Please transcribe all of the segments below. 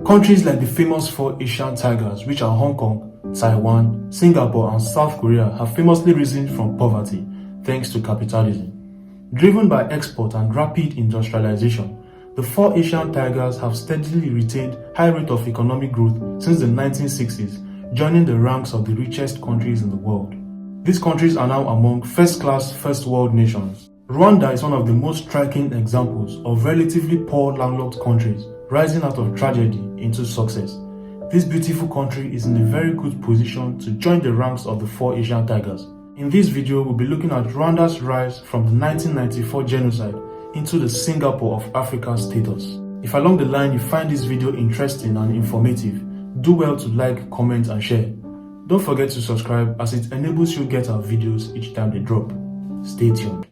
Countries like the famous four Asian tigers, which are Hong Kong, Taiwan, Singapore, and South Korea, have famously risen from poverty thanks to capitalism. Driven by export and rapid industrialization, the four Asian tigers have steadily retained high rate of economic growth since the 1960s, joining the ranks of the richest countries in the world. These countries are now among first-class first world nations. Rwanda is one of the most striking examples of relatively poor landlocked countries rising out of tragedy into success. This beautiful country is in a very good position to join the ranks of the four Asian tigers. In this video, we'll be looking at Rwanda's rise from the 1994 genocide into the Singapore of Africa status. If along the line you find this video interesting and informative, do well to like, comment and share. Don't forget to subscribe as it enables you to get our videos each time they drop. Stay tuned.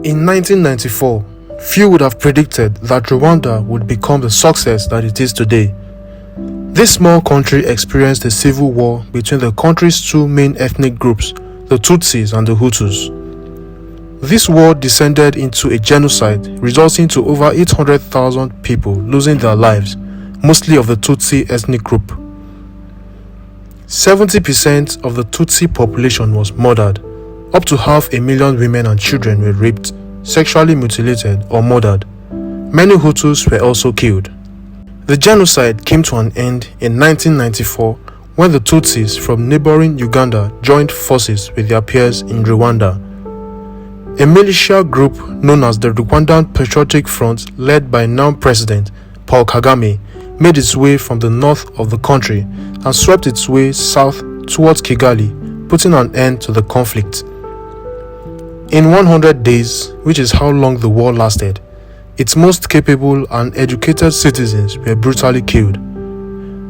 In 1994, few would have predicted that Rwanda would become the success that it is today. This small country experienced a civil war between the country's two main ethnic groups, the Tutsis and the Hutus. This war descended into a genocide, resulting to over 800,000 people losing their lives, mostly of the Tutsi ethnic group. 70% of the Tutsi population was murdered. Up to 500,000 women and children were raped, sexually mutilated or murdered. Many Hutus were also killed. The genocide came to an end in 1994 when the Tutsis from neighboring Uganda joined forces with their peers in Rwanda. A militia group known as the Rwandan Patriotic Front, led by now President Paul Kagame, made its way from the north of the country and swept its way south towards Kigali, putting an end to the conflict. In 100 days, which is how long the war lasted, its most capable and educated citizens were brutally killed.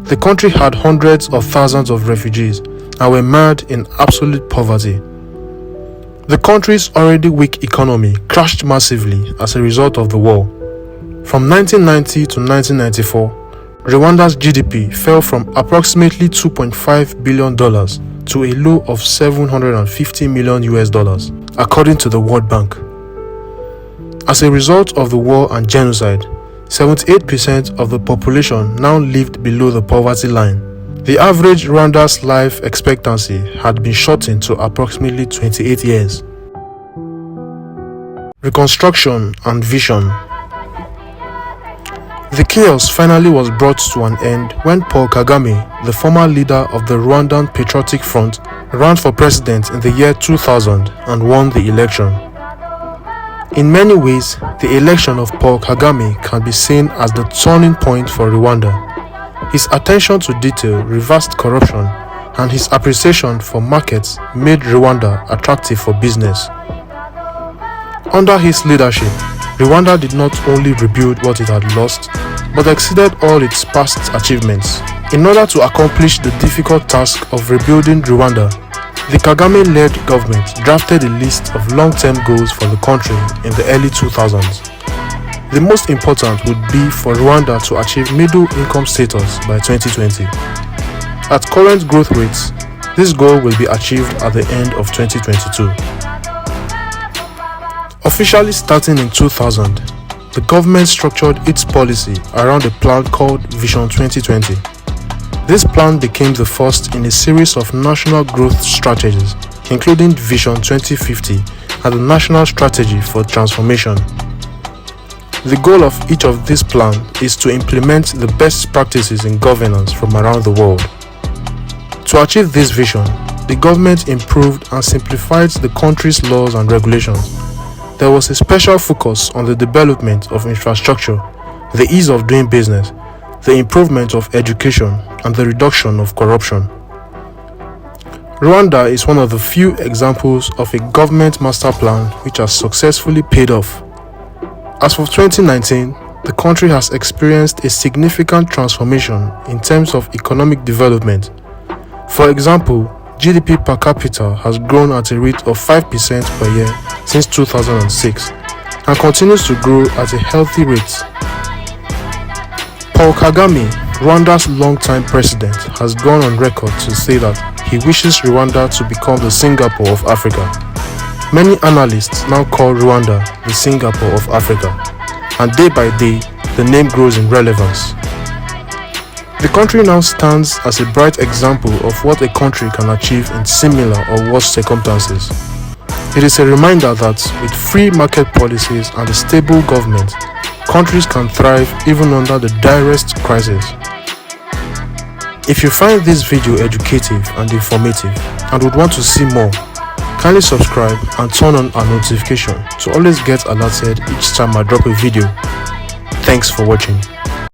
The country had hundreds of thousands of refugees and were mired in absolute poverty. The country's already weak economy crashed massively as a result of the war. From 1990 to 1994, Rwanda's GDP fell from approximately $2.5 billion to a low of $750 million, according to the World Bank. As a result of the war and genocide, 78% of the population now lived below the poverty line. The average Rwanda's life expectancy had been shortened to approximately 28 years. Reconstruction and Vision. The chaos finally was brought to an end when Paul Kagame, the former leader of the Rwandan Patriotic Front, ran for president in the year 2000 and won the election. In many ways, the election of Paul Kagame can be seen as the turning point for Rwanda. His attention to detail reversed corruption, and his appreciation for markets made Rwanda attractive for business. Under his leadership, Rwanda did not only rebuild what it had lost, but exceeded all its past achievements. In order to accomplish the difficult task of rebuilding Rwanda, the Kagame-led government drafted a list of long-term goals for the country in the early 2000s. The most important would be for Rwanda to achieve middle-income status by 2020. At current growth rates, this goal will be achieved at the end of 2022. Officially starting in 2000, the government structured its policy around a plan called Vision 2020. This plan became the first in a series of national growth strategies, including Vision 2050 and the National Strategy for Transformation. The goal of each of these plans is to implement the best practices in governance from around the world. To achieve this vision, the government improved and simplified the country's laws and regulations. There was a special focus on the development of infrastructure, the ease of doing business, the improvement of education, and the reduction of corruption. Rwanda is one of the few examples of a government master plan which has successfully paid off. As for 2019, the country has experienced a significant transformation in terms of economic development. For example, GDP per capita has grown at a rate of 5% per year since 2006 and continues to grow at a healthy rate. Paul Kagame, Rwanda's longtime president, has gone on record to say that he wishes Rwanda to become the Singapore of Africa. Many analysts now call Rwanda the Singapore of Africa, and day by day, the name grows in relevance. The country now stands as a bright example of what a country can achieve in similar or worse circumstances. It is a reminder that with free market policies and a stable government, countries can thrive even under the direst crisis. If you find this video educative and informative and would want to see more, kindly subscribe and turn on our notification to always get alerted each time I drop a video. Thanks for watching.